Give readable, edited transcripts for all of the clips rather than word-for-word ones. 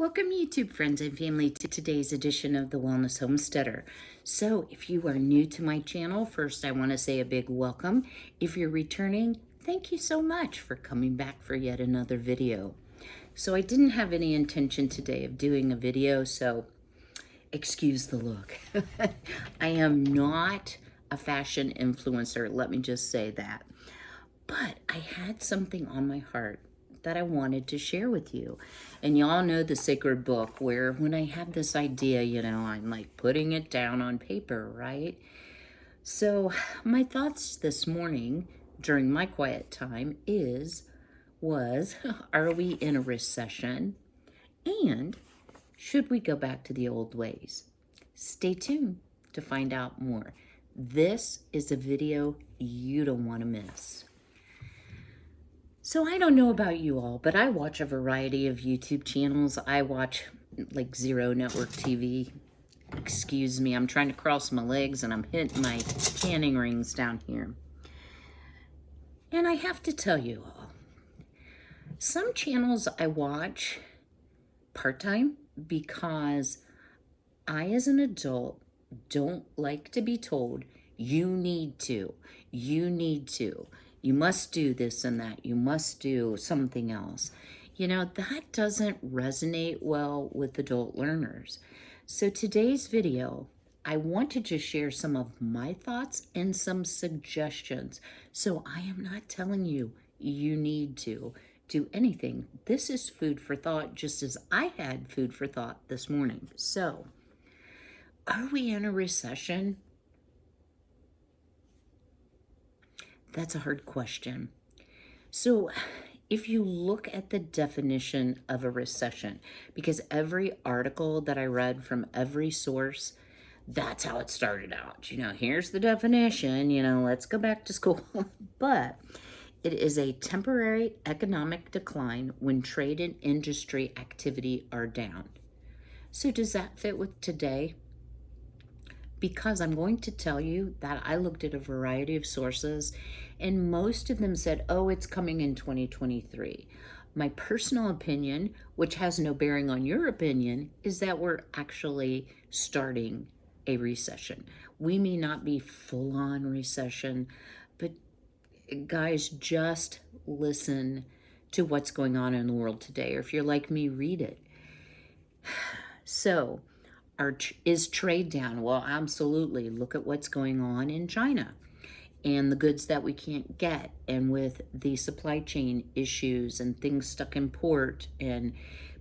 Welcome, YouTube friends and family, to today's edition of the Wellness Homesteader. So, if you are new to my channel, first I want to say a big welcome. If you're returning, thank you so much for coming back for yet another video. So, I didn't have any intention today of doing a video, so excuse the look. I am not a fashion influencer, let me just say that. But I had something on my heart that I wanted to share with you. And y'all know the sacred book where when I have this idea, I'm like putting it down on paper, right? So my thoughts this morning during my quiet time was, are we in a recession? And should we go back to the old ways? Stay tuned to find out more. This is a video you don't want to miss. So I don't know about you all, but I watch a variety of YouTube channels. I watch like Zero Network TV. Excuse me, I'm trying to cross my legs and I'm hitting my canning rings down here. And I have to tell you all, some channels I watch part-time because I, as an adult, don't like to be told, you need to, you must do this and that, you must do something else. That doesn't resonate well with adult learners. So today's video, I want to just share some of my thoughts and some suggestions. So I am not telling you you need to do anything. This is food for thought, just as I had food for thought this morning. So, are we in a recession? That's a hard question. So if you look at the definition of a recession, because every article that I read from every source, that's how it started out. Here's the definition, let's go back to school. But it is a temporary economic decline when trade and industry activity are down. So does that fit with today? Because I'm going to tell you that I looked at a variety of sources and most of them said, oh, it's coming in 2023. My personal opinion, which has no bearing on your opinion, is that we're actually starting a recession. We may not be full-on recession, but guys, just listen to what's going on in the world today. Or if you're like me, read it. So, is trade down? Well, absolutely. Look at what's going on in China and the goods that we can't get, and with the supply chain issues and things stuck in port and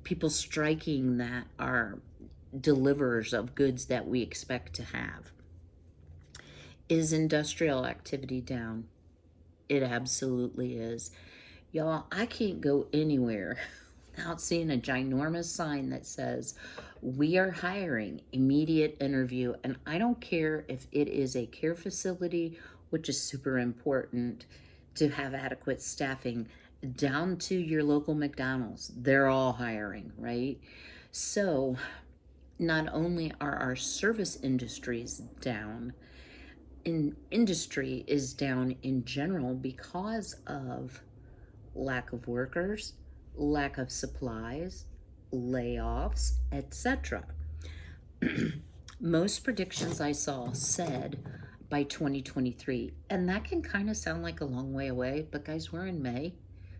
people striking that are deliverers of goods that we expect to have. Is industrial activity down? It absolutely is. Y'all, I can't go anywhere without seeing a ginormous sign that says, we are hiring, immediate interview. And I don't care if it is a care facility, which is super important to have adequate staffing, down to your local McDonald's. They're all hiring, right? So not only are our service industries down, industry is down in general because of lack of workers, lack of supplies, layoffs, etc. Most predictions I saw said by 2023, and that can kind of sound like a long way away, but guys, we're in May,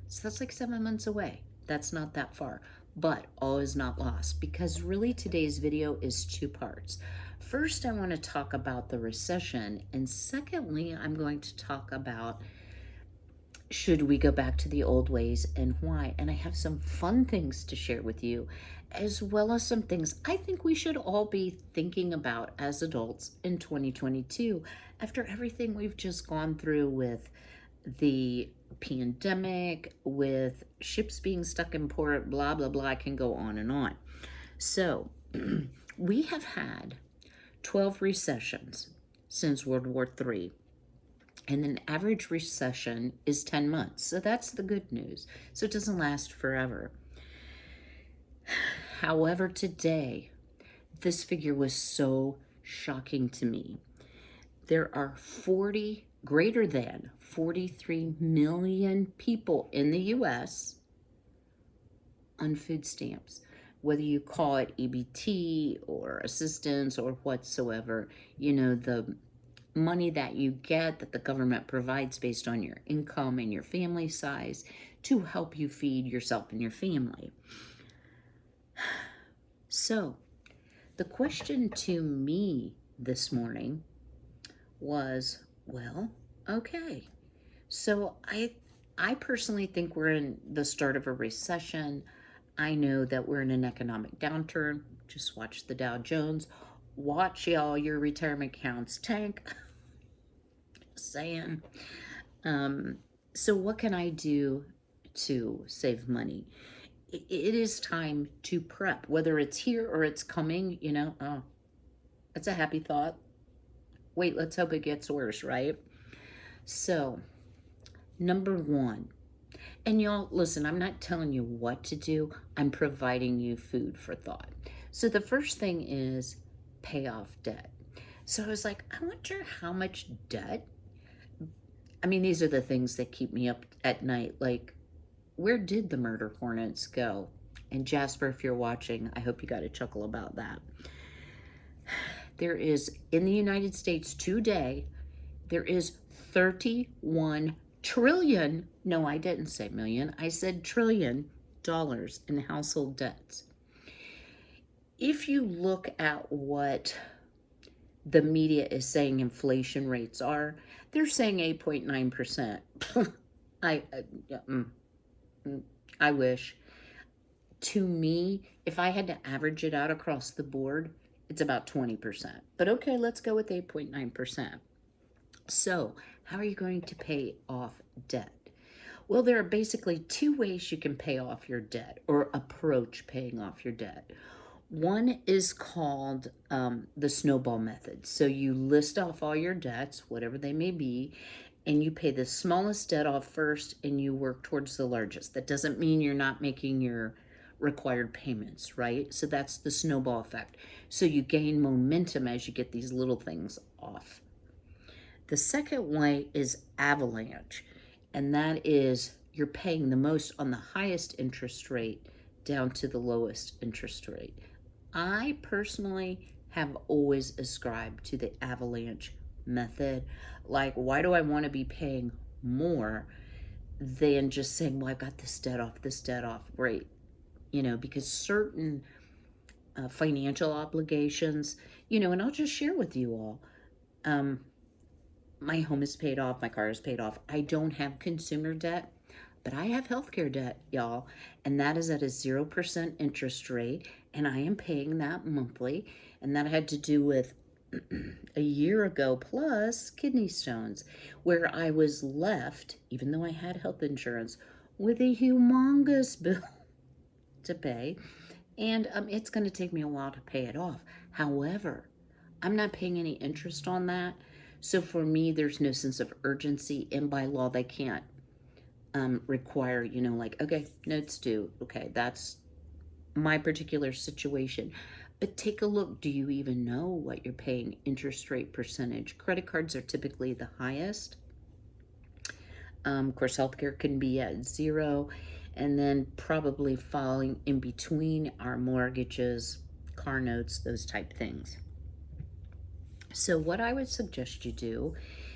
so that's like 7 months away. That's not that far, but all is not lost, because really today's video is two parts. First, I want to talk about the recession, and secondly, I'm going to talk about should we go back to the old ways and why? And I have some fun things to share with you, as well as some things I think we should all be thinking about as adults in 2022 after everything we've just gone through with the pandemic, with ships being stuck in port, blah, blah, blah. I can go on and on. So we have had 12 recessions since World War III. And an average recession is 10 months. So that's the good news. So it doesn't last forever. However, today, this figure was so shocking to me. There are greater than 43 million people in the U.S. on food stamps. whether you call it EBT or assistance or whatsoever, the money that you get that the government provides based on your income and your family size to help you feed yourself and your family. So, the question to me this morning was, well, okay. So I personally think we're in the start of a recession. I know that we're in an economic downturn. Just watch the Dow Jones. Watch all your retirement accounts tank. Saying. So what can I do to save money? It is time to prep, whether it's here or it's coming, it's a happy thought. Wait, let's hope it gets worse, right? So, number one, and y'all, listen, I'm not telling you what to do. I'm providing you food for thought. So the first thing is pay off debt. So I was like, I wonder how much debt. I mean, these are the things that keep me up at night. Like, where did the murder hornets go? And Jasper, if you're watching, I hope you got a chuckle about that. There is, in the United States today, there is 31 trillion, no, I didn't say million, I said trillion dollars in household debts. If you look at what the media is saying inflation rates are, they're saying 8.9%. I wish. To me, if I had to average it out across the board, it's about 20%. But okay, let's go with 8.9%. So, how are you going to pay off debt? Well, there are basically two ways you can pay off your debt or approach paying off your debt. One is called the snowball method. So you list off all your debts, whatever they may be, and you pay the smallest debt off first and you work towards the largest. That doesn't mean you're not making your required payments, right? So that's the snowball effect. So you gain momentum as you get these little things off. The second way is avalanche, and that is you're paying the most on the highest interest rate down to the lowest interest rate. I personally have always ascribed to the avalanche method. Like, why do I want to be paying more than just saying, well, I've got this debt off, great. Because certain financial obligations, and I'll just share with you all. My home is paid off, my car is paid off. I don't have consumer debt, but I have healthcare debt, y'all, and that is at a 0% interest rate, and I am paying that monthly, and that had to do with a year ago plus kidney stones, where I was left, even though I had health insurance, with a humongous bill to pay, and it's going to take me a while to pay it off. However, I'm not paying any interest on that. So for me, there's no sense of urgency, and by law, they can't require, like, okay, notes due. Okay, that's my particular situation. But take a look. Do you even know what you're paying interest rate percentage? Credit cards are typically the highest. Of course, healthcare can be at 0. And then probably falling in between are mortgages, car notes, those type things. So what I would suggest you do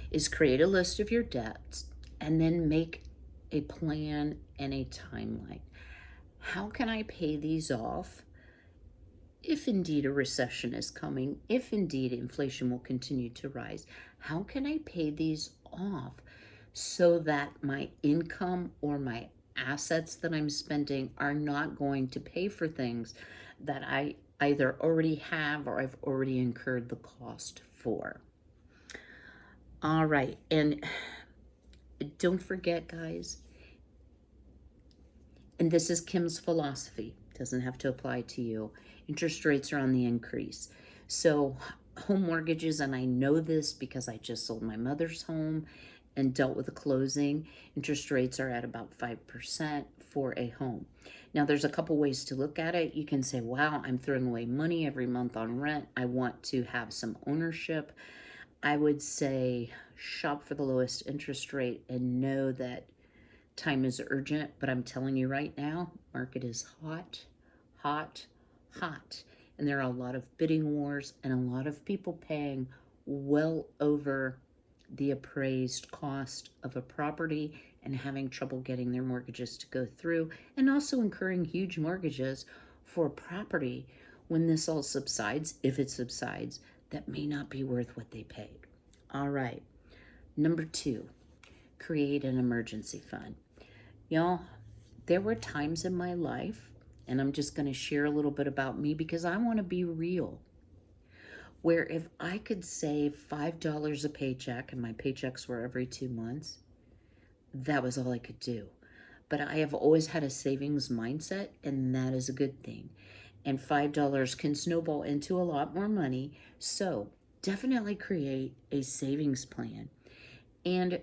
is create a list of your debts and then make a plan and a timeline. How can I pay these off if indeed a recession is coming, if indeed inflation will continue to rise? How can I pay these off so that my income or my assets that I'm spending are not going to pay for things that I either already have or I've already incurred the cost for? All right, and don't forget, guys, and this is Kim's philosophy, doesn't have to apply to you, interest rates are on the increase. So home mortgages, and I know this because I just sold my mother's home and dealt with the closing, interest rates are at about 5% for a home. Now, there's a couple ways to look at it. You can say, wow, I'm throwing away money every month on rent. I want to have some ownership. I would say shop for the lowest interest rate and know that time is urgent. But I'm telling you right now, market is hot, hot, hot. And there are a lot of bidding wars and a lot of people paying well over the appraised cost of a property and having trouble getting their mortgages to go through, and also incurring huge mortgages for property when this all subsides, if it subsides, that may not be worth what they paid. All right. Number 2, create an emergency fund. Y'all, there were times in my life, and I'm just going to share a little bit about me because I want to be real, where if I could save $5 a paycheck, and my paychecks were every 2 months, that was all I could do. But I have always had a savings mindset, and that is a good thing. And $5 can snowball into a lot more money. So definitely create a savings plan. And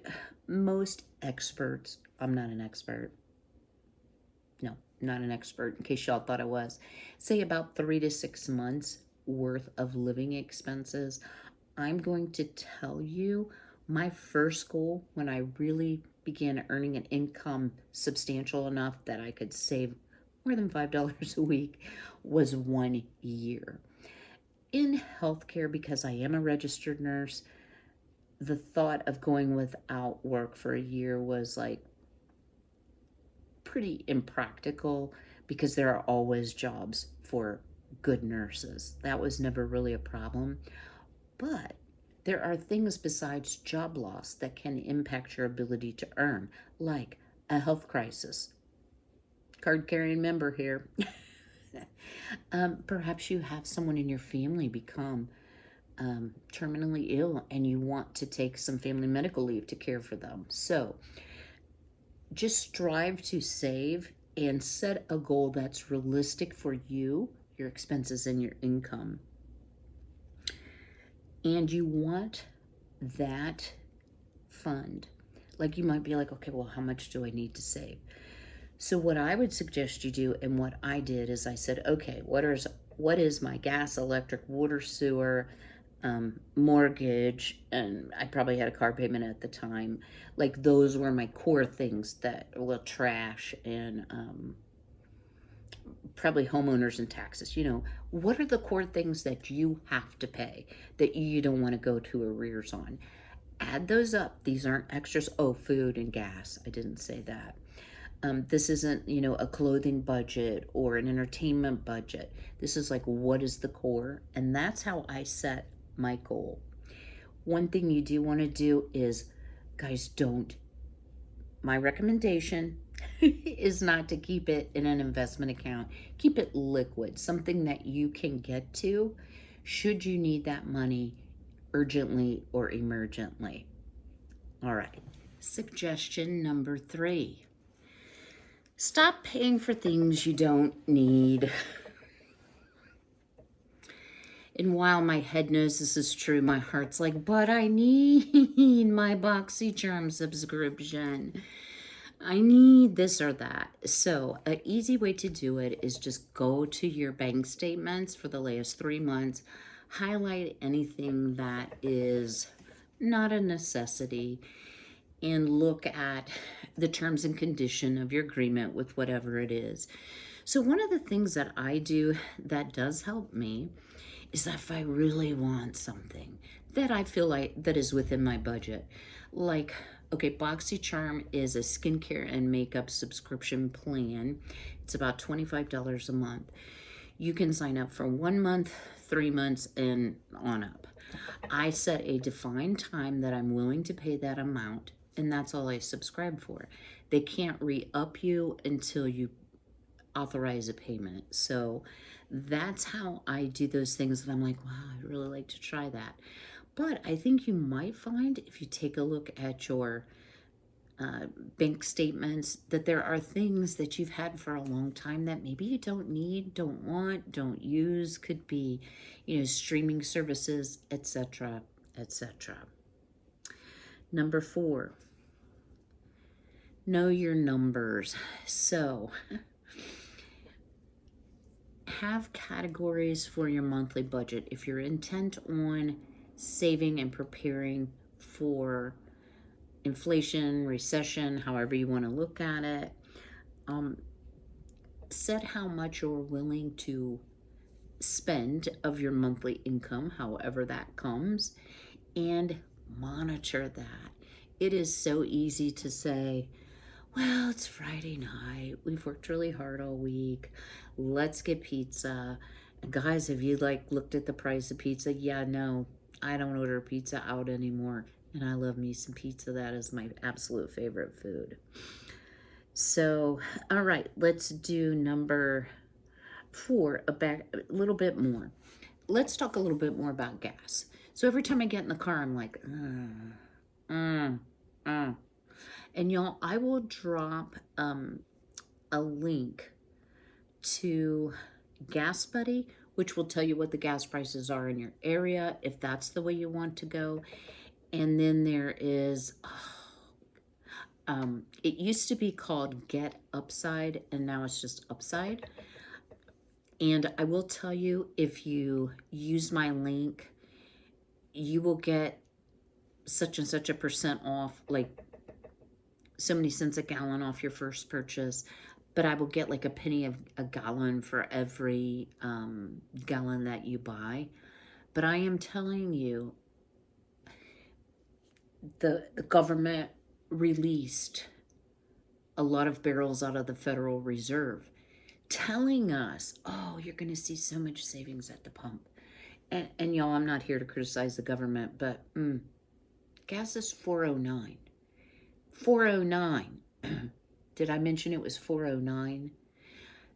most experts, I'm not an expert. No, not an expert, in case y'all thought I was, say about 3 to 6 months worth of living expenses. I'm going to tell you my first goal when I really began earning an income substantial enough that I could save more than $5 a week was 1 year. In healthcare, because I am a registered nurse, the thought of going without work for a year was like pretty impractical because there are always jobs for good nurses. That was never really a problem. But there are things besides job loss that can impact your ability to earn, like a health crisis. Card-carrying member here. Perhaps you have someone in your family become terminally ill and you want to take some family medical leave to care for them. So just strive to save and set a goal that's realistic for you, your expenses, and your income. And you want that fund. Like you might be like, okay, well, how much do I need to save? So what I would suggest you do, and what I did, is I said, okay, what is my gas, electric, water, sewer, mortgage, and I probably had a car payment at the time. Like those were my core things, that, well, trash and probably homeowners and taxes. What are the core things that you have to pay that you don't want to go to arrears on? Add those up. These aren't extras. Oh, food and gas. I didn't say that. This isn't, a clothing budget or an entertainment budget. This is like, what is the core? And that's how I set my goal. One thing you do want to do is, guys, my recommendation is not to keep it in an investment account. Keep it liquid, something that you can get to should you need that money urgently or emergently. All right. Suggestion number 3. Stop paying for things you don't need. And while my head knows this is true, my heart's like, but I need my BoxyCharm subscription. I need this or that. So an easy way to do it is just go to your bank statements for the last 3 months, highlight anything that is not a necessity, and look at the terms and condition of your agreement with whatever it is. So one of the things that I do that does help me is that if I really want something that I feel like that is within my budget, like, okay, BoxyCharm is a skincare and makeup subscription plan. It's about $25 a month. You can sign up for 1 month, 3 months, and on up. I set a defined time that I'm willing to pay that amount, and that's all I subscribe for. They can't re-up you until you authorize a payment. So that's how I do those things, and I'm like, wow, I'd really like to try that. But I think you might find, if you take a look at your bank statements, that there are things that you've had for a long time that maybe you don't need, don't want, don't use. Could be, streaming services, etc., etc. Number 4, know your numbers. So have categories for your monthly budget. If you're intent on saving and preparing for inflation, recession, however you want to look at it, set how much you're willing to spend of your monthly income, however that comes, and monitor that. It is so easy to say, well, it's Friday night. We've worked really hard all week. Let's get pizza. Guys, have you looked at the price of pizza? Yeah, no, I don't order pizza out anymore. And I love me some pizza. That is my absolute favorite food. So, all right, let's do number 4, a little bit more. Let's talk a little bit more about gas. So every time I get in the car, I'm like, And y'all, I will drop a link to Gas Buddy, which will tell you what the gas prices are in your area, if that's the way you want to go. And then there is, it used to be called Get Upside, and now it's just Upside. And I will tell you, if you use my link, you will get such and such a percent off, like so many cents a gallon off your first purchase. But I will get like a penny a gallon for every gallon that you buy. But I am telling you, the government released a lot of barrels out of the Federal Reserve, telling us, oh, you're going to see so much savings at the pump. And y'all, I'm not here to criticize the government, but gas is $4.09. $4.09. Did I mention it was $4.09?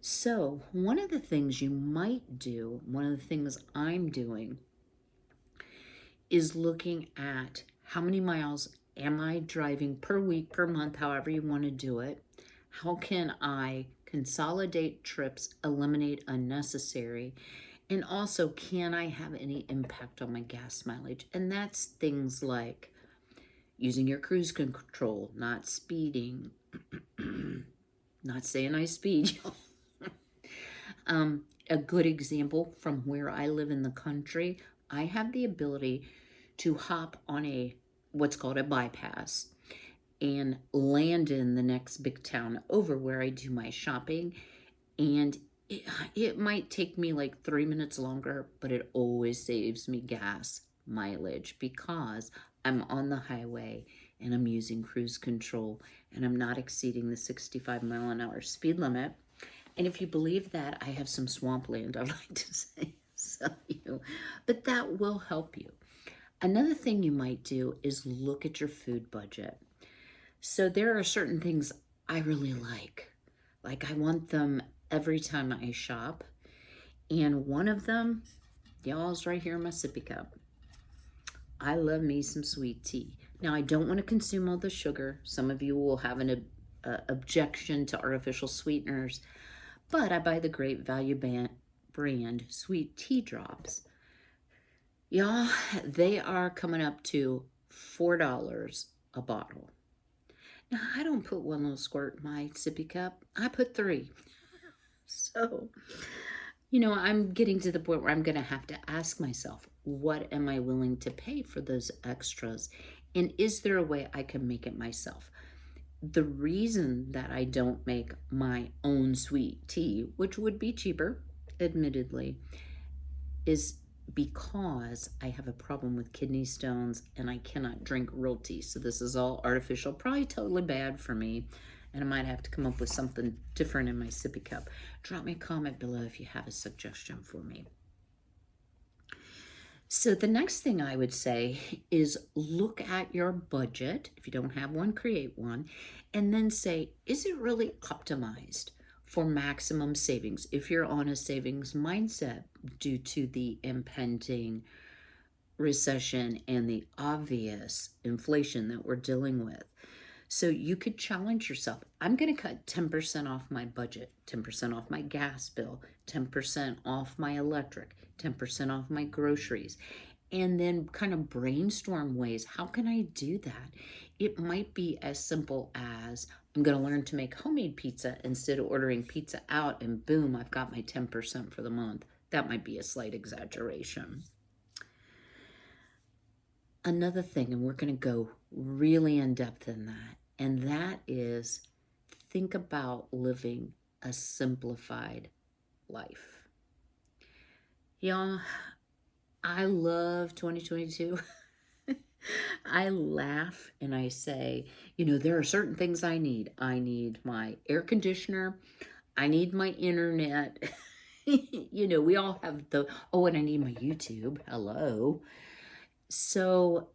So one of the things you might do, one of the things I'm doing, is looking at how many miles am I driving per week, per month, however you want to do it. How can I consolidate trips, eliminate unnecessary, and also can I have any impact on my gas mileage? And that's things like using your cruise control, not speeding, not saying I speed. A good example from where I live in the country, I have the ability to hop on what's called a bypass and land in the next big town over where I do my shopping. And it might take me like 3 minutes longer, but it always saves me gas mileage because I'm on the highway and I'm using cruise control and I'm not exceeding the 65-mile-an-hour speed limit. And if you believe that, I have some swampland I'd like to say, sell you, but that will help you. Another thing you might do is look at your food budget. So there are certain things I really like. Like I want them every time I shop. And one of them, y'all's right here in my sippy cup. I love me some sweet tea. Now, I don't want to consume all the sugar. Some of you will have an objection to artificial sweeteners, but I buy the Great Value brand sweet tea drops. Y'all, they are coming up to $4 a bottle. Now, I don't put one little squirt in my sippy cup. I put 3. So, I'm getting to the point where I'm going to have to ask myself, what am I willing to pay for those extras? And is there a way I can make it myself? The reason that I don't make my own sweet tea, which would be cheaper, admittedly, is because I have a problem with kidney stones and I cannot drink real tea. So this is all artificial, probably totally bad for me. And I might have to come up with something different in my sippy cup. Drop me a comment below if you have a suggestion for me. So the next thing I would say is look at your budget. If you don't have one, create one. And then say, is it really optimized for maximum savings? If you're on a savings mindset due to the impending recession and the obvious inflation that we're dealing with. So you could challenge yourself. I'm going to cut 10% off my budget, 10% off my gas bill, 10% off my electric, 10% off my groceries, and then kind of brainstorm ways. How can I do that? It might be as simple as I'm going to learn to make homemade pizza instead of ordering pizza out, and boom, I've got my 10% for the month. That might be a slight exaggeration. Another thing, and we're going to go really in depth in that, and that is think about living a simplified life. Y'all, I love 2022. I laugh and I say, there are certain things I need. I need my air conditioner. I need my internet. We all have and I need my YouTube. Hello. So,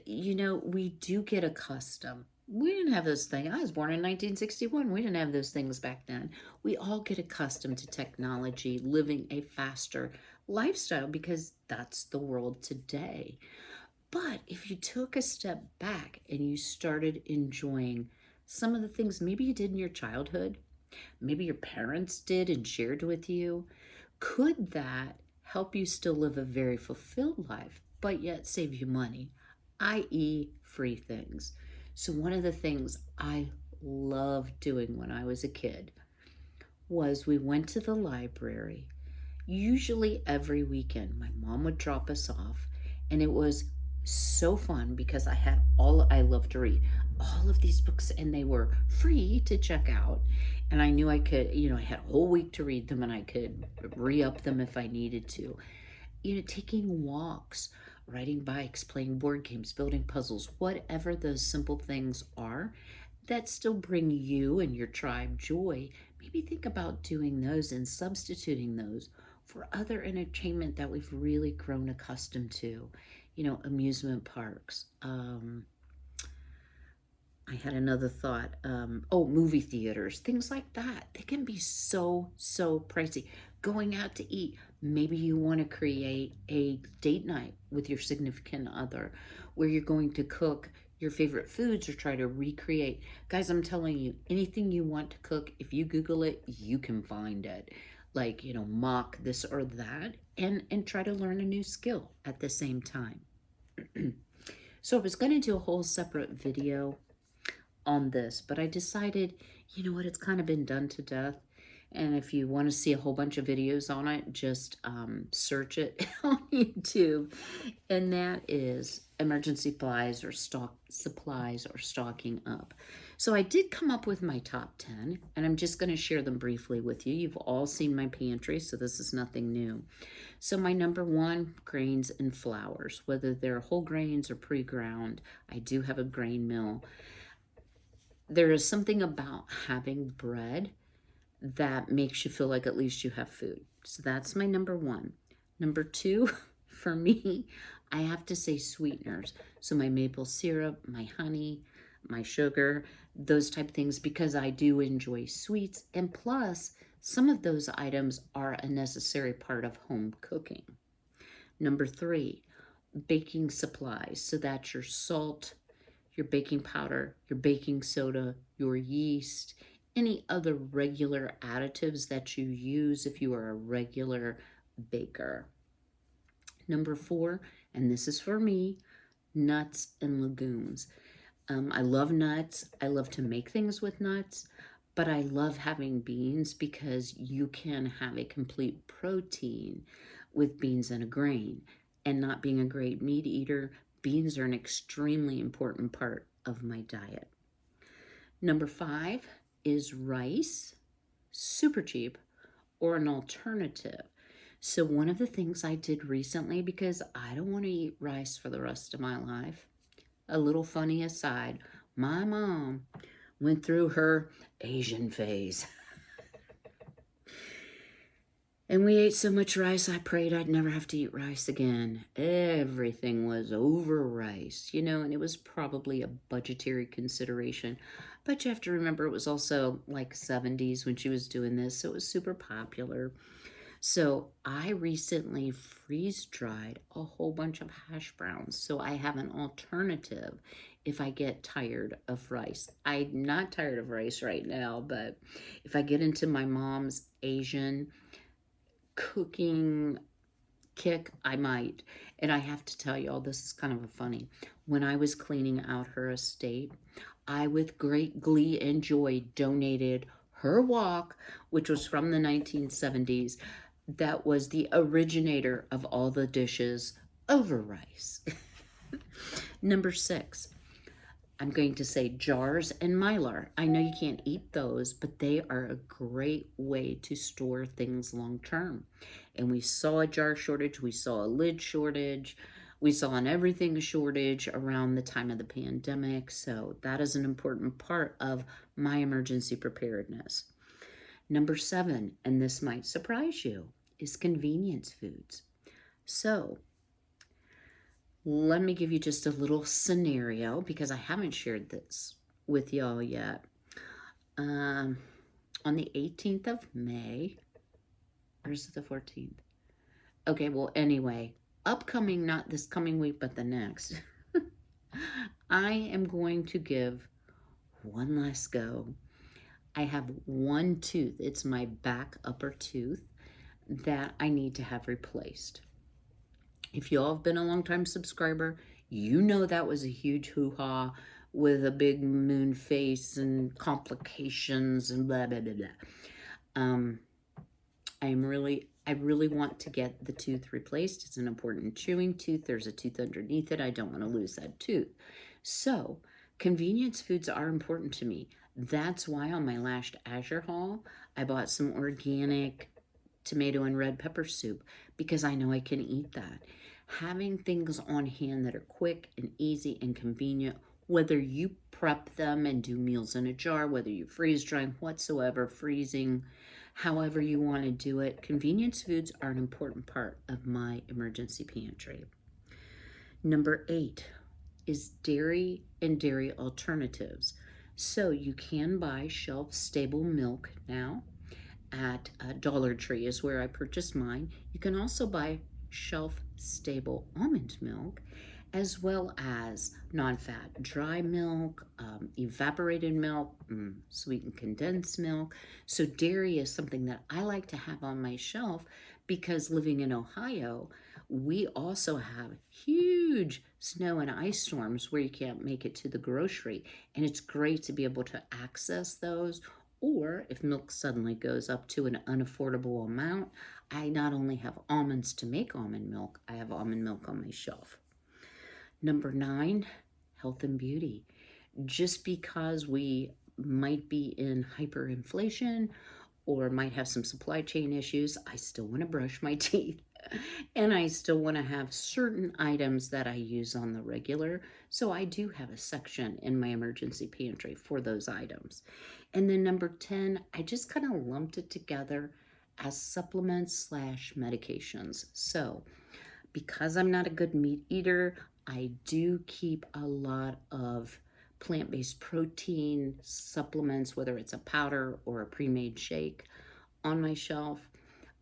we do get accustomed. We didn't have those things. I was born in 1961. We didn't have those things back then. We all get accustomed to technology, living a faster lifestyle because that's the world today. But if you took a step back and you started enjoying some of the things maybe you did in your childhood, maybe your parents did and shared with you, could that help you still live a very fulfilled life, but yet save you money, i.e., free things? So, one of the things I loved doing when I was a kid was we went to the library. Usually every weekend, my mom would drop us off, and it was so fun because I love to read all of these books, and they were free to check out. And I knew I could, I had a whole week to read them, and I could re up them if I needed to. Taking walks, riding bikes, playing board games, building puzzles, whatever those simple things are that still bring you and your tribe joy. Maybe think about doing those and substituting those for other entertainment that we've really grown accustomed to. Amusement parks. I had another thought. Movie theaters, things like that. They can be so, so pricey. Going out to eat. Maybe you want to create a date night with your significant other where you're going to cook your favorite foods or try to recreate. Guys, I'm telling you, anything you want to cook, if you Google it, you can find it. Like, mock this or that and try to learn a new skill at the same time. So I was going to do a whole separate video on this, but I decided, it's kind of been done to death. And if you want to see a whole bunch of videos on it, just search it on YouTube. And that is emergency supplies or stocking up. So I did come up with my top 10, and I'm just going to share them briefly with you. You've all seen my pantry, so this is nothing new. So my number one, grains and flours, whether they're whole grains or pre-ground. I do have a grain mill. There is something about having bread that makes you feel like at least you have food. So that's my number one. Number two, for me, I have to say sweeteners. So my maple syrup, my honey, my sugar, those type of things, because I do enjoy sweets. And plus, some of those items are a necessary part of home cooking. Number three, baking supplies. So that's your salt, your baking powder, your baking soda, your yeast, any other regular additives that you use if you are a regular baker. Number four, and this is for me, nuts and legumes. I love nuts. I love to make things with nuts, but I love having beans because you can have a complete protein with beans and a grain. And not being a great meat eater, beans are an extremely important part of my diet. Number five is rice, super cheap, or an alternative. So one of the things I did recently, because I don't want to eat rice for the rest of my life, a little funny aside, my mom went through her Asian phase. And we ate so much rice, I prayed I'd never have to eat rice again. Everything was over rice, and it was probably a budgetary consideration. But you have to remember it was also like 70s when she was doing this, so it was super popular. So I recently freeze-dried a whole bunch of hash browns, so I have an alternative if I get tired of rice. I'm not tired of rice right now, but if I get into my mom's Asian cooking kick, I might. And I have to tell y'all, this is kind of funny. When I was cleaning out her estate, I with great glee and joy donated her wok, which was from the 1970s. That was the originator of all the dishes over rice. Number six, I'm going to say jars and Mylar. I know you can't eat those, but they are a great way to store things long term. And we saw a jar shortage, we saw a lid shortage, we saw an everything shortage around the time of the pandemic. So that is an important part of my emergency preparedness. Number 7, and this might surprise you, is convenience foods. So let me give you just a little scenario because I haven't shared this with y'all yet. On the 18th of May, or is it the 14th? Okay, well, anyway, upcoming, not this coming week, but the next, I am going to give one last go. I have one tooth, it's my back upper tooth, that I need to have replaced. If y'all have been a long-time subscriber, you know that was a huge hoo-ha with a big moon face and complications and blah, blah, blah, blah. I really want to get the tooth replaced. It's an important chewing tooth. There's a tooth underneath it. I don't want to lose that tooth. So convenience foods are important to me. That's why on my last Azure haul, I bought some organic tomato and red pepper soup because I know I can eat that. Having things on hand that are quick and easy and convenient, whether you prep them and do meals in a jar, whether you freeze drying whatsoever, freezing, however you want to do it, convenience foods are an important part of my emergency pantry. Number 8 is dairy and dairy alternatives. So you can buy shelf-stable milk now at Dollar Tree is where I purchased mine. You can also buy shelf-stable almond milk, as well as non-fat dry milk, evaporated milk, sweetened condensed milk. So dairy is something that I like to have on my shelf because living in Ohio, we also have huge snow and ice storms where you can't make it to the grocery. And it's great to be able to access those. Or if milk suddenly goes up to an unaffordable amount, I not only have almonds to make almond milk, I have almond milk on my shelf. Number 9, health and beauty. Just because we might be in hyperinflation or might have some supply chain issues, I still want to brush my teeth. And I still want to have certain items that I use on the regular. So I do have a section in my emergency pantry for those items. And then number 10, I just kind of lumped it together as supplements / medications. So because I'm not a good meat eater, I do keep a lot of plant-based protein supplements, whether it's a powder or a pre-made shake, on my shelf.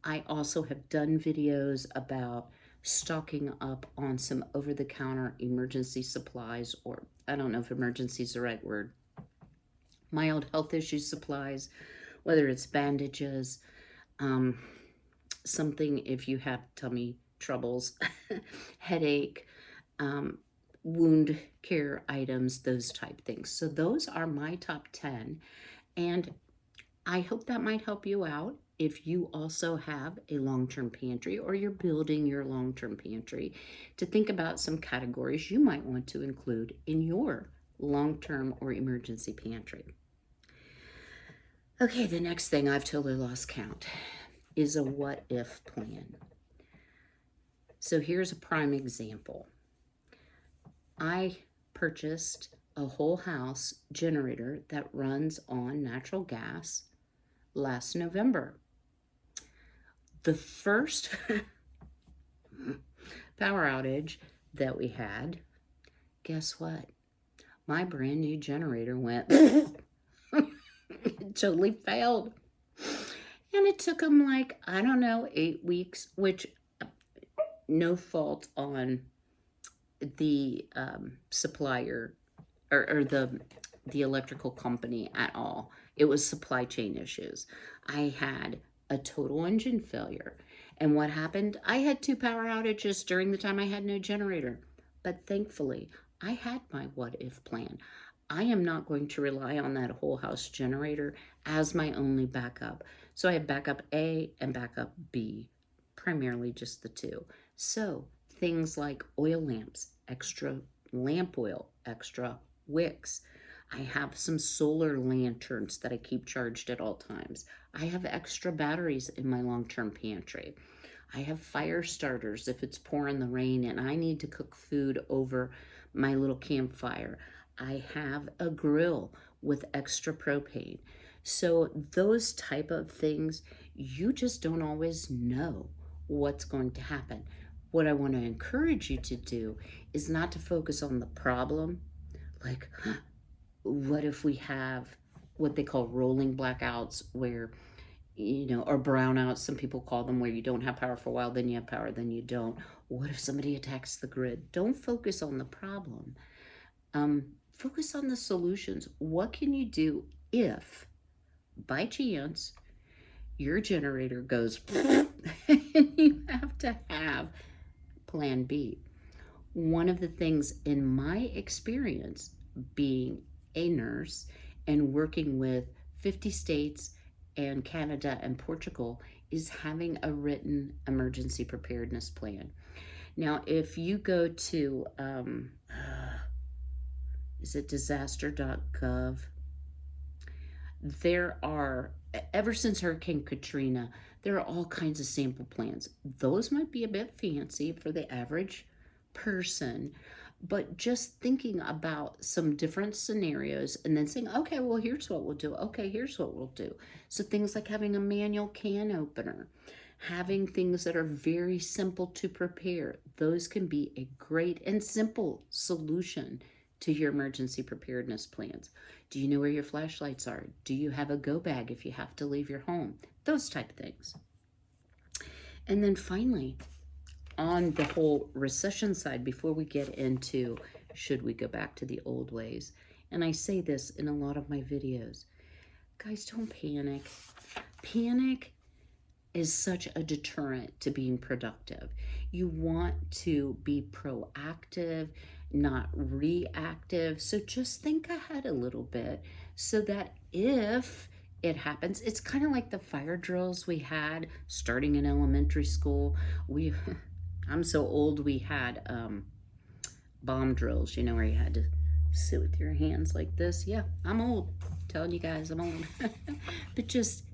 I also have done videos about stocking up on some over-the-counter emergency supplies, or I don't know if emergency is the right word, mild health issue supplies, whether it's bandages, something if you have tummy troubles, headache, wound care items, those type things. So those are my top 10, and I hope that might help you out if you also have a long-term pantry or you're building your long-term pantry, to think about some categories you might want to include in your long-term or emergency pantry. Okay, the next thing, I've totally lost count, is a what-if plan. So here's a prime example. I purchased a whole house generator that runs on natural gas last November. The first power outage that we had, guess what? My brand new generator went, it totally failed. And it took them like, I don't know, 8 weeks, which no fault on the supplier or the electrical company at all. It was supply chain issues. I had a total engine failure. And what happened? I had 2 power outages during the time I had no generator. But thankfully, I had my what-if plan. I am not going to rely on that whole house generator as my only backup. So I have backup A and backup B, primarily just the 2. So things like oil lamps, extra lamp oil, extra wicks. I have some solar lanterns that I keep charged at all times. I have extra batteries in my long-term pantry. I have fire starters if it's pouring the rain and I need to cook food over my little campfire. I have a grill with extra propane. So those type of things, you just don't always know what's going to happen. What I want to encourage you to do is not to focus on the problem. Like, what if we have what they call rolling blackouts, where, or brownouts, some people call them, where you don't have power for a while, then you have power, then you don't. What if somebody attacks the grid? Don't focus on the problem. Focus on the solutions. What can you do if, by chance, your generator goes and you have to have plan B? One of the things in my experience, being a nurse and working with 50 states and Canada and Portugal, is having a written emergency preparedness plan. Now, if you go to, is it disaster.gov? There are, ever since Hurricane Katrina, there are all kinds of sample plans. Those might be a bit fancy for the average person, but just thinking about some different scenarios and then saying, okay, well, here's what we'll do. Okay, here's what we'll do. So things like having a manual can opener, having things that are very simple to prepare, those can be a great and simple solution to your emergency preparedness plans. Do you know where your flashlights are? Do you have a go bag if you have to leave your home? Those type of things. And then finally, on the whole recession side, before we get into should we go back to the old ways, and I say this in a lot of my videos, guys, don't panic. Panic is such a deterrent to being productive. You want to be proactive, not reactive. So just think ahead a little bit so that if it happens, it's kind of like the fire drills we had starting in elementary school. I'm so old, we had bomb drills, where you had to sit with your hands like this. Yeah, I'm old. I'm telling you guys, I'm old. But just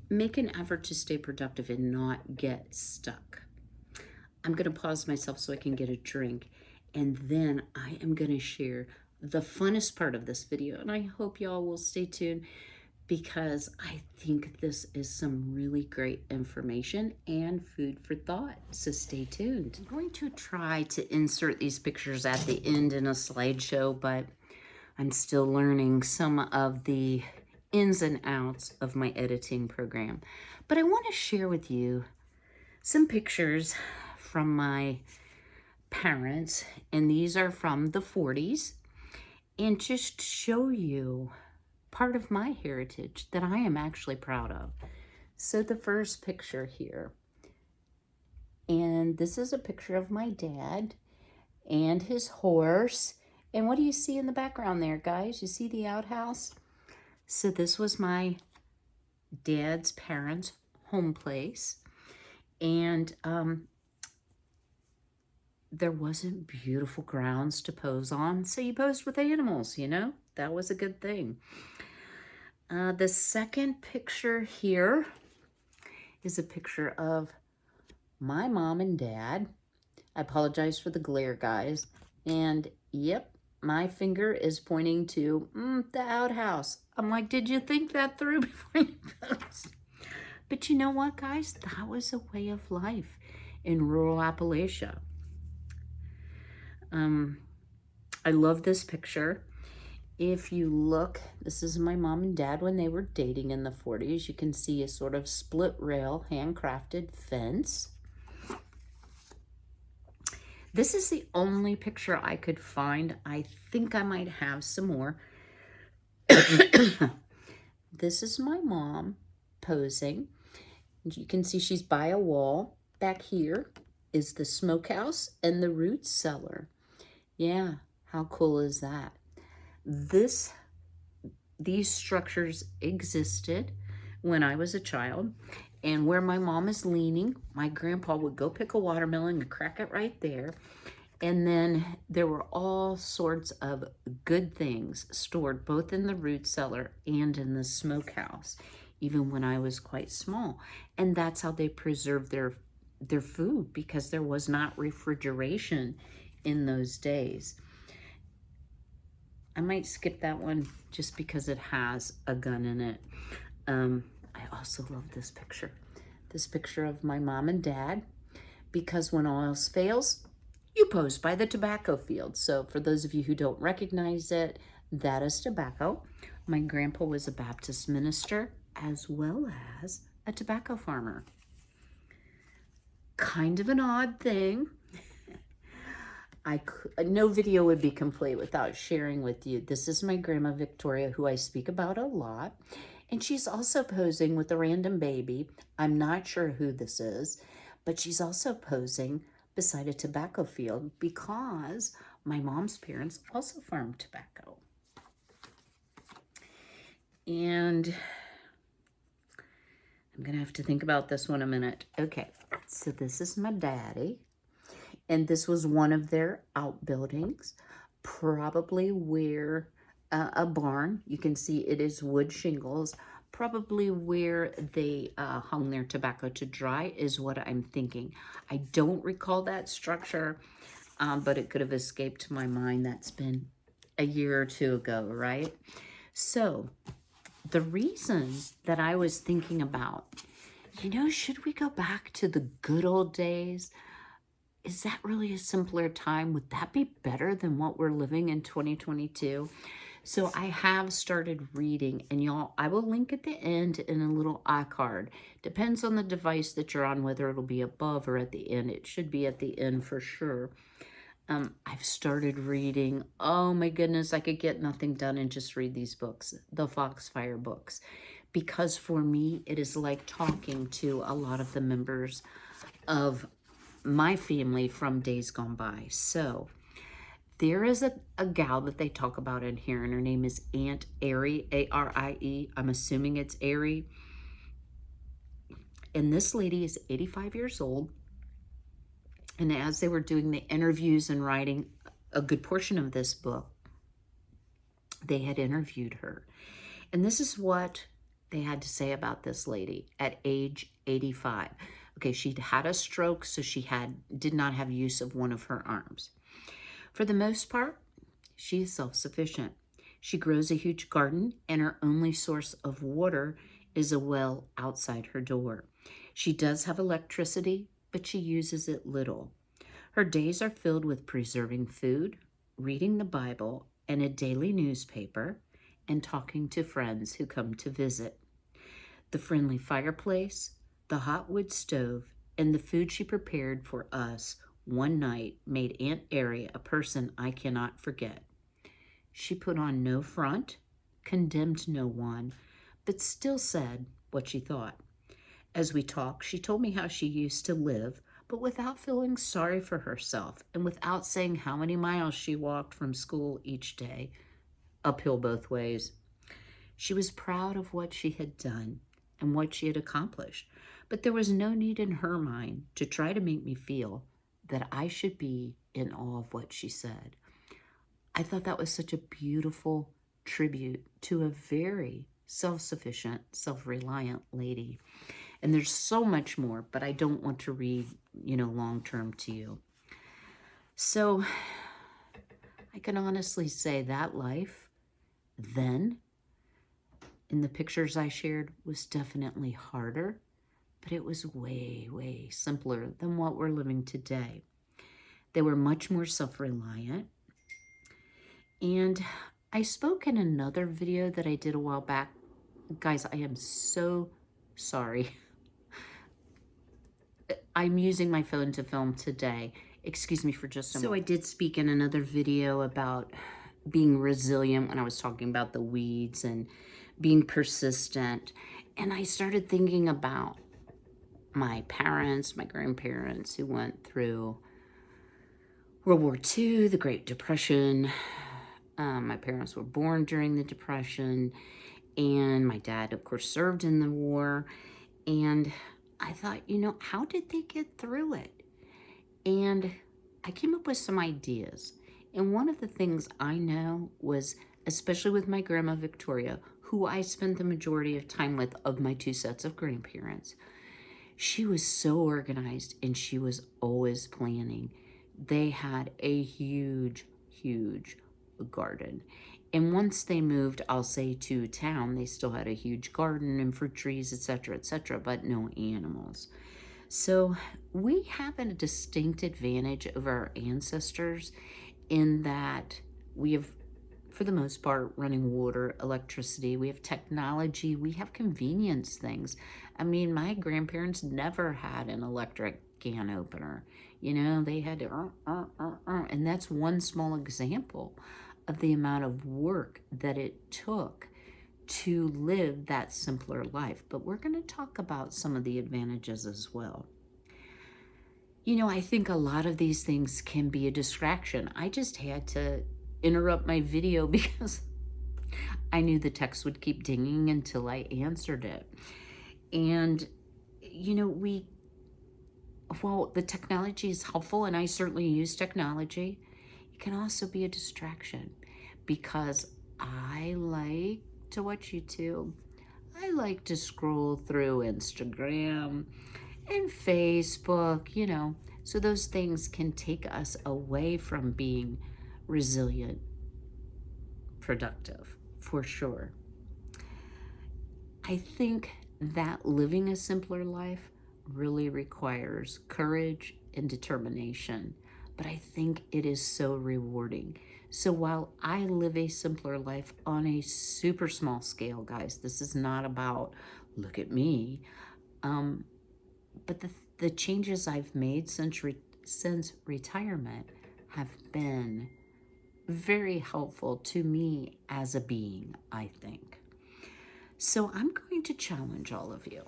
make an effort to stay productive and not get stuck. I'm going to pause myself so I can get a drink, and then I am going to share the funnest part of this video, and I hope y'all will stay tuned because I think this is some really great information and food for thought, so stay tuned. I'm going to try to insert these pictures at the end in a slideshow, but I'm still learning some of the ins and outs of my editing program. But I want to share with you some pictures from my parents, and these are from the 40s, and just show you part of my heritage that I am actually proud of. So the first picture here, and this is a picture of my dad and his horse. And what do you see in the background there, guys? You see the outhouse? So this was my dad's parents' home place. And there wasn't beautiful grounds to pose on, so you posed with animals, That was a good thing. The second picture here is a picture of my mom and dad. I apologize for the glare, guys. And yep, my finger is pointing to the outhouse. I'm like, did you think that through before you post? But you know what, guys? That was a way of life in rural Appalachia. I love this picture. If you look, this is my mom and dad when they were dating in the 40s. You can see a sort of split rail, handcrafted fence. This is the only picture I could find. I think I might have some more. This is my mom posing. You can see she's by a wall. Back here is the smokehouse and the root cellar. Yeah, how cool is that? These structures existed when I was a child, and where my mom is leaning, my grandpa would go pick a watermelon and crack it right there. And then there were all sorts of good things stored both in the root cellar and in the smokehouse, even when I was quite small. And that's how they preserved their food, because there was not refrigeration in those days. I might skip that one just because it has a gun in it. I also love this picture of my mom and dad, because when all else fails, you pose by the tobacco field. So for those of you who don't recognize it, that is tobacco. My grandpa was a Baptist minister as well as a tobacco farmer. Kind of an odd thing. No video would be complete without sharing with you. This is my grandma Victoria, who I speak about a lot. And she's also posing with a random baby. I'm not sure who this is, but she's also posing beside a tobacco field because my mom's parents also farmed tobacco. And I'm going to have to think about this one a minute. Okay, so this is my daddy. And this was one of their outbuildings, probably where a barn, you can see it is wood shingles, probably where they hung their tobacco to dry is what I'm thinking. I don't recall that structure, but it could have escaped my mind. That's been a year or two ago, right? So the reason that I was thinking about, should we go back to the good old days? Is that really a simpler time? Would that be better than what we're living in 2022? So I have started reading, and y'all, I will link at the end in a little iCard. Depends on the device that you're on, whether it'll be above or at the end. It should be at the end for sure. I've started reading. Oh my goodness, I could get nothing done and just read these books, the Foxfire books, because for me, it is like talking to a lot of the members of my family from days gone by. So there is a gal that they talk about in here, and her name is Aunt Arie, A-R-I-E. I'm assuming it's Arie. And this lady is 85 years old. And as they were doing the interviews and writing a good portion of this book, they had interviewed her. And this is what they had to say about this lady at age 85. Okay, she'd had a stroke, so she did not have use of one of her arms. For the most part, she is self-sufficient. She grows a huge garden, and her only source of water is a well outside her door. She does have electricity, but she uses it little. Her days are filled with preserving food, reading the Bible and a daily newspaper, and talking to friends who come to visit. The friendly fireplace, the hot wood stove, and the food she prepared for us one night made Aunt Arie a person I cannot forget. She put on no front, condemned no one, but still said what she thought. As we talked, she told me how she used to live, but without feeling sorry for herself and without saying how many miles she walked from school each day, uphill both ways. She was proud of what she had done and what she had accomplished, but there was no need in her mind to try to make me feel that I should be in awe of what she said. I thought that was such a beautiful tribute to a very self-sufficient, self-reliant lady. And there's so much more, but I don't want to read, long-term to you. So I can honestly say that life then, in the pictures I shared, was definitely harder, but it was way, way simpler than what we're living today. They were much more self-reliant. And I spoke in another video that I did a while back. Guys, I am so sorry. I'm using my phone to film today. Excuse me for just a moment. So I did speak in another video about being resilient when I was talking about the weeds and being persistent. And I started thinking about my parents, my grandparents who went through World War II, the Great Depression. My parents were born during the Depression, and my dad, of course, served in the war. And I thought, how did they get through it? And I came up with some ideas. And one of the things I know was, especially with my grandma Victoria, who I spent the majority of time with of my 2 sets of grandparents, she was so organized and she was always planning. They had a huge, huge garden. And once they moved, I'll say, to town, they still had a huge garden and fruit trees, etc., but no animals. So we have a distinct advantage over our ancestors in that we have, for the most part, running water, electricity, we have technology, we have convenience things. I mean, my grandparents never had an electric can opener. You know, they had to, and that's one small example of the amount of work that it took to live that simpler life. But we're going to talk about some of the advantages as well. You know, I think a lot of these things can be a distraction. I just had to interrupt my video because I knew the text would keep dinging until I answered it. And, you know, while the technology is helpful, and I certainly use technology, it can also be a distraction because I like to watch YouTube. I like to scroll through Instagram and Facebook, you know. So those things can take us away from being resilient, productive, for sure. I think that living a simpler life really requires courage and determination, but I think it is so rewarding. So while I live a simpler life on a super small scale, guys, this is not about, look at me, but the changes I've made since retirement have been very helpful to me as a being, I think. So I'm going to challenge all of you,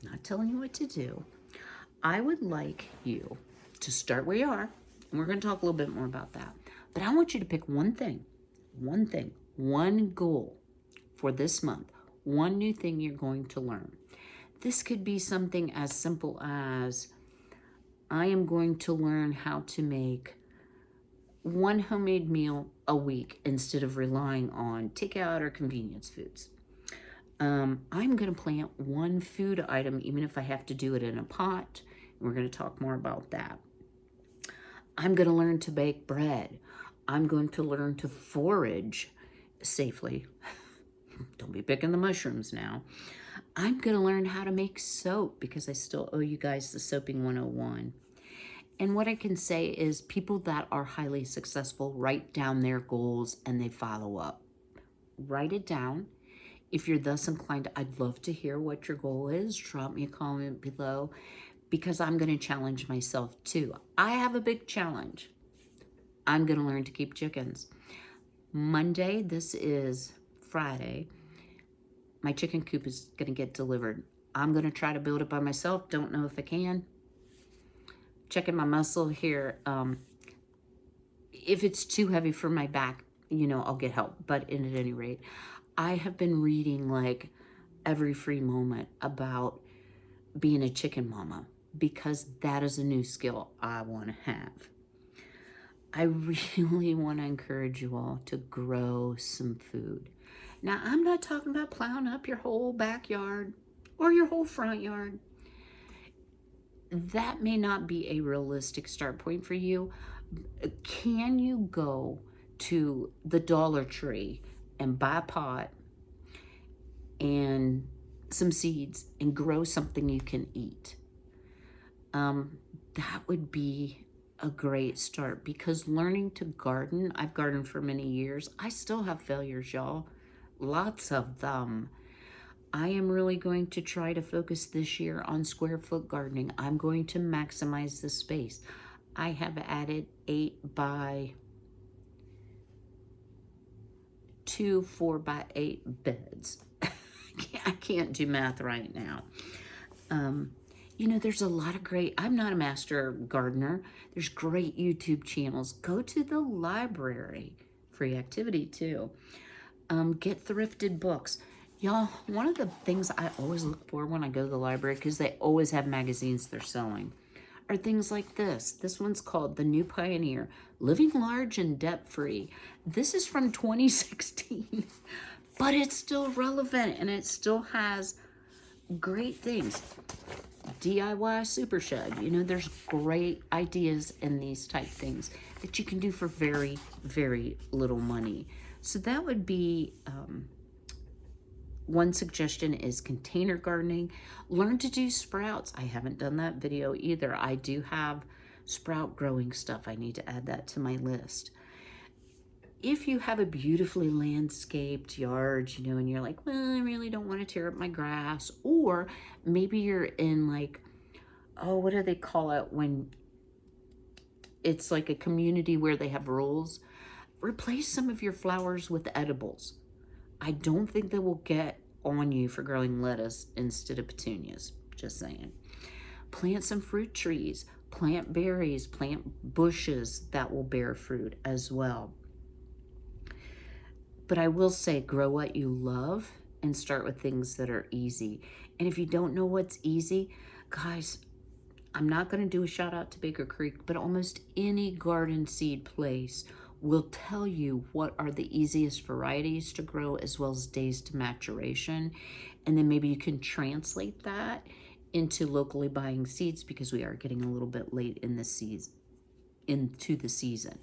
not telling you what to do. I would like you to start where you are, and we're going to talk a little bit more about that. But I want you to pick one thing, one goal for this month, one new thing you're going to learn. This could be something as simple as, I am going to learn how to make one homemade meal a week instead of relying on takeout or convenience foods. I'm going to plant one food item, even if I have to do it in a pot. And we're going to talk more about that. I'm going to learn to bake bread. I'm going to learn to forage safely. Don't be picking the mushrooms now. I'm going to learn how to make soap because I still owe you guys the Soaping 101. And what I can say is people that are highly successful write down their goals and they follow up. Write it down. If you're thus inclined, I'd love to hear what your goal is. Drop me a comment below because I'm going to challenge myself too. I have a big challenge. I'm going to learn to keep chickens. Monday, this is Friday, my chicken coop is going to get delivered. I'm going to try to build it by myself. Don't know if I can. Checking my muscle here. If it's too heavy for my back, you know, I'll get help. But at any rate, I have been reading like every free moment about being a chicken mama because that is a new skill I want to have. I really want to encourage you all to grow some food. Now, I'm not talking about plowing up your whole backyard or your whole front yard. That may not be a realistic start point for you. Can you go to the Dollar Tree and buy a pot and some seeds and grow something you can eat? That would be a great start because learning to garden, I've gardened for many years. I still have failures, y'all. Lots of them. I am really going to try to focus this year on square foot gardening. I'm going to maximize the space. I have added 8 by 2 4x8 beds. I can't do math right now. You know, there's a lot of great, I'm not a master gardener. There's great YouTube channels. Go to the library. Free activity too. Get thrifted books. Y'all, one of the things I always look for when I go to the library, because they always have magazines they're selling. are things like this. This one's called The New Pioneer, Living Large and Debt-Free. This is from 2016, but it's still relevant and it still has great things. DIY super shed. You know, there's great ideas in these type things that you can do for very, very little money. So that would be one suggestion is container gardening. Learn to do sprouts. I haven't done that video either. I do have sprout growing stuff. I need to add that to my list. If you have a beautifully landscaped yard, you know, and you're like, well, I really don't want to tear up my grass, or maybe you're in like, oh, what do they call it when it's like a community where they have rules? Replace some of your flowers with edibles. I don't think they will get on you for growing lettuce instead of petunias, just saying. Plant some fruit trees, plant berries, plant bushes that will bear fruit as well. But I will say, grow what you love and start with things that are easy. And if you don't know what's easy, guys, I'm not going to do a shout out to Baker Creek, but almost any garden seed place will tell you what are the easiest varieties to grow as well as days to maturation. And then maybe you can translate that into locally buying seeds because we are getting a little bit late in the season, into the season.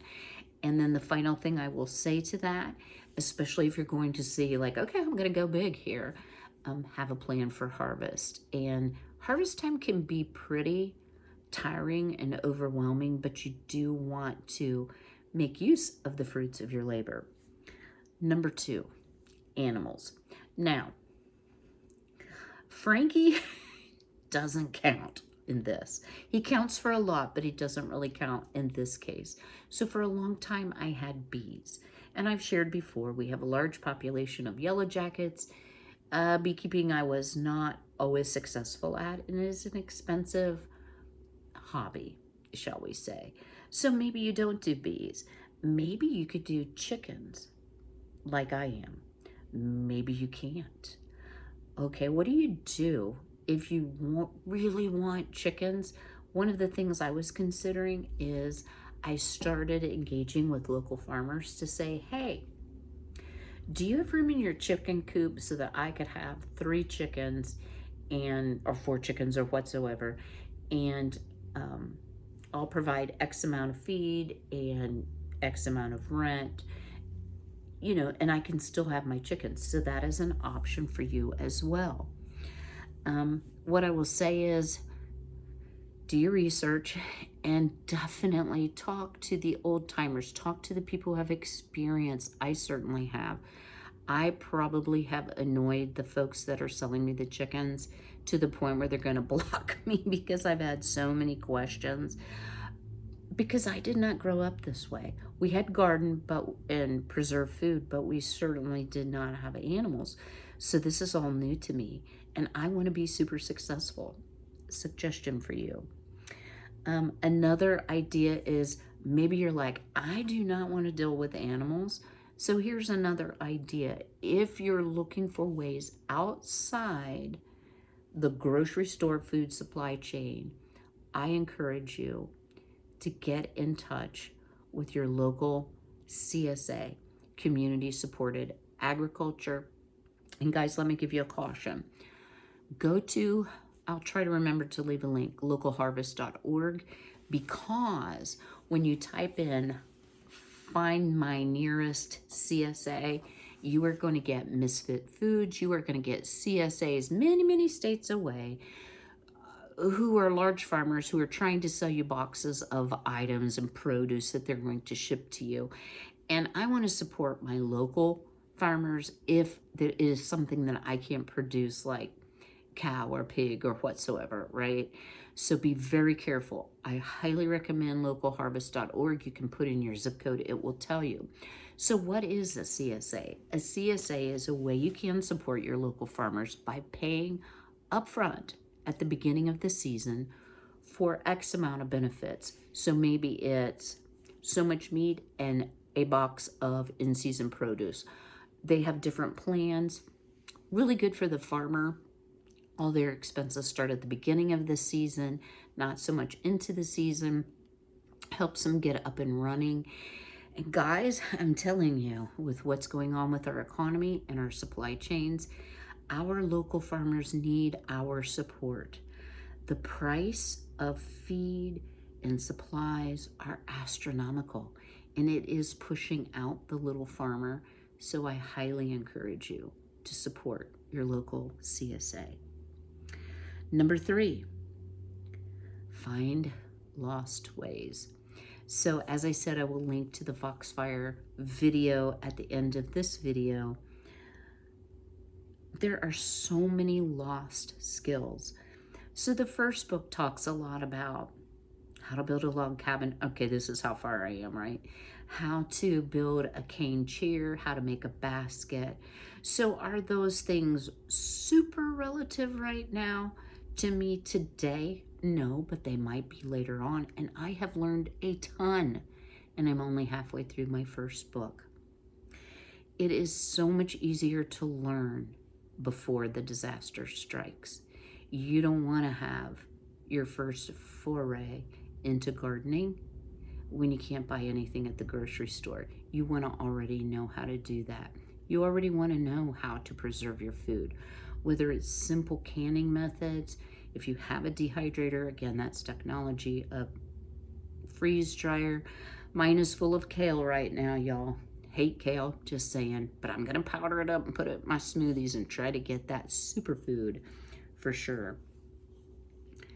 And then the final thing I will say to that, especially if you're going to see like, okay, I'm going to go big here, have a plan for harvest. And harvest time can be pretty tiring and overwhelming, but you do want to make use of the fruits of your labor. Number 2, animals. Now, Frankie doesn't count in this. He counts for a lot, but he doesn't really count in this case. So for a long time, I had bees. And I've shared before, we have a large population of yellow jackets. Beekeeping I was not always successful at, and it is an expensive hobby, shall we say. So maybe you don't do bees. Maybe you could do chickens like I am. Maybe you can't. Okay, what do you do if you really want chickens? One of the things I was considering is I started engaging with local farmers to say, hey, do you have room in your chicken coop so that I could have 3 chickens or 4 chickens or whatsoever, and I'll provide X amount of feed and X amount of rent, you know, and I can still have my chickens. So that is an option for you as well. What I will say is, do your research and definitely talk to the old timers, talk to the people who have experience. I certainly have. I probably have annoyed the folks that are selling me the chickens to the point where they're going to block me because I've had so many questions. Because I did not grow up this way. We had garden and preserved food, but we certainly did not have animals. So this is all new to me, and I want to be super successful. Suggestion for you. Another idea is maybe you're like, I do not want to deal with animals. So here's another idea. If you're looking for ways outside the grocery store food supply chain, I encourage you to get in touch with your local CSA, community supported agriculture. And guys, let me give you a caution. Go to, I'll try to remember to leave a link, localharvest.org, because when you type in find my nearest CSA, you are going to get Misfit Foods. You are going to get CSAs many, many states away who are large farmers who are trying to sell you boxes of items and produce that they're going to ship to you. And I want to support my local farmers if there is something that I can't produce, like cow or pig or whatsoever, right? So be very careful. I highly recommend localharvest.org. You can put in your zip code, it will tell you. So what is a CSA? A CSA is a way you can support your local farmers by paying upfront at the beginning of the season for X amount of benefits. So maybe it's so much meat and a box of in-season produce. They have different plans, really good for the farmer. All their expenses start at the beginning of the season, not so much into the season. Helps them get up and running. And guys, I'm telling you, with what's going on with our economy and our supply chains, our local farmers need our support. The price of feed and supplies are astronomical, and it is pushing out the little farmer. So I highly encourage you to support your local CSA. Number 3, find lost ways. So as I said, I will link to the Foxfire video at the end of this video. There are so many lost skills. So the first book talks a lot about how to build a log cabin. Okay, this is how far I am, right? How to build a cane chair, how to make a basket. So are those things super relative right now to me today? No, but they might be later on. And I have learned a ton, and I'm only halfway through my first book. It is so much easier to learn before the disaster strikes. You don't want to have your first foray into gardening when you can't buy anything at the grocery store. You want to already know how to do that. You already want to know how to preserve your food, whether it's simple canning methods. If you have a dehydrator, again, that's technology. A freeze dryer. Mine is full of kale right now, y'all. Hate kale, just saying, but I'm gonna powder it up and put it in my smoothies and try to get that superfood for sure.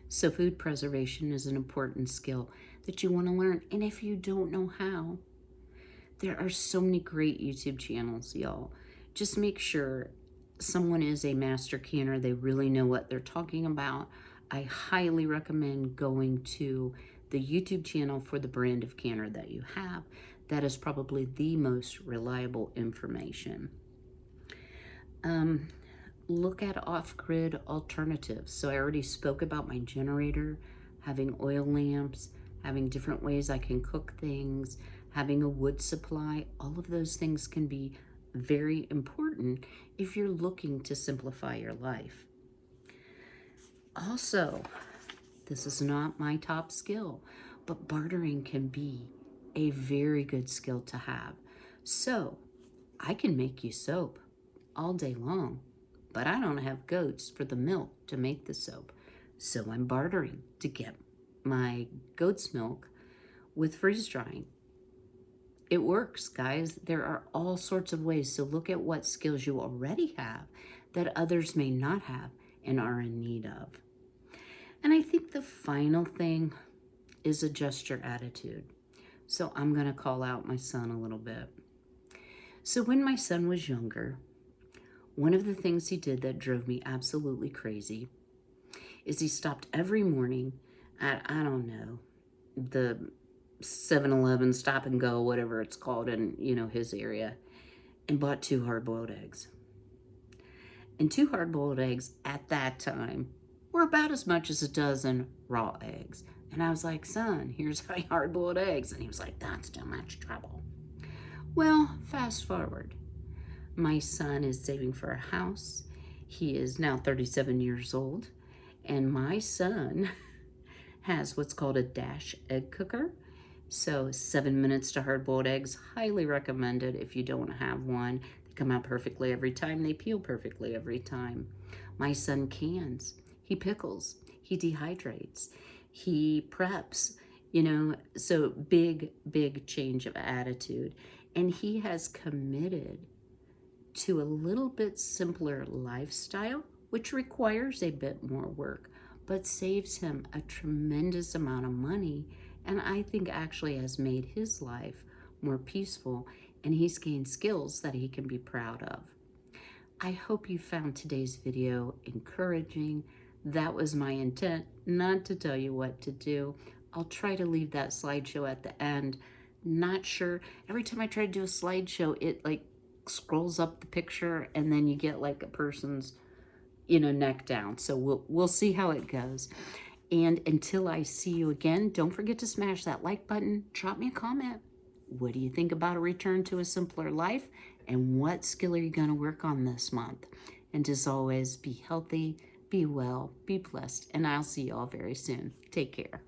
So food preservation is an important skill that you want to learn. And if you don't know how, there are so many great YouTube channels, y'all. Just make sure someone is a master canner. They really know what they're talking about. I highly recommend going to the YouTube channel for the brand of canner that you have. That is probably the most reliable information. Look at off-grid alternatives. So I already spoke about my generator, having oil lamps, having different ways I can cook things, having a wood supply. All of those things can be very important if you're looking to simplify your life. Also, this is not my top skill, but bartering can be a very good skill to have. So I can make you soap all day long, but I don't have goats for the milk to make the soap. So I'm bartering to get my goat's milk with freeze drying. It works, guys. There are all sorts of ways. So look at what skills you already have that others may not have and are in need of. And I think the final thing is adjust your attitude. So I'm going to call out my son a little bit. So when my son was younger, one of the things he did that drove me absolutely crazy is he stopped every morning at, I don't know, the 7-Eleven, Stop and Go, whatever it's called in, his area, and bought 2 hard-boiled eggs. And 2 hard-boiled eggs at that time were about as much as a dozen raw eggs. And I was like, son, here's my hard-boiled eggs. And he was like, that's too much trouble. Well, fast forward. My son is saving for a house. He is now 37 years old. And my son has what's called a dash egg cooker. So 7 minutes to hard-boiled eggs, highly recommended if you don't have one. They come out perfectly every time. They peel perfectly every time. My son cans. He pickles. He dehydrates. He preps. So big change of attitude. And he has committed to a little bit simpler lifestyle, which requires a bit more work, but saves him a tremendous amount of money, and I think actually has made his life more peaceful, and he's gained skills that he can be proud of. I hope you found today's video encouraging. That was my intent, not to tell you what to do. I'll try to leave that slideshow at the end. Not sure. Every time I try to do a slideshow, it scrolls up the picture and then you get a person's neck down. So we'll see how it goes. And until I see you again, don't forget to smash that like button. Drop me a comment. What do you think about a return to a simpler life? And what skill are you going to work on this month? And as always, be healthy, Be well, be blessed, and I'll see you all very soon. Take care.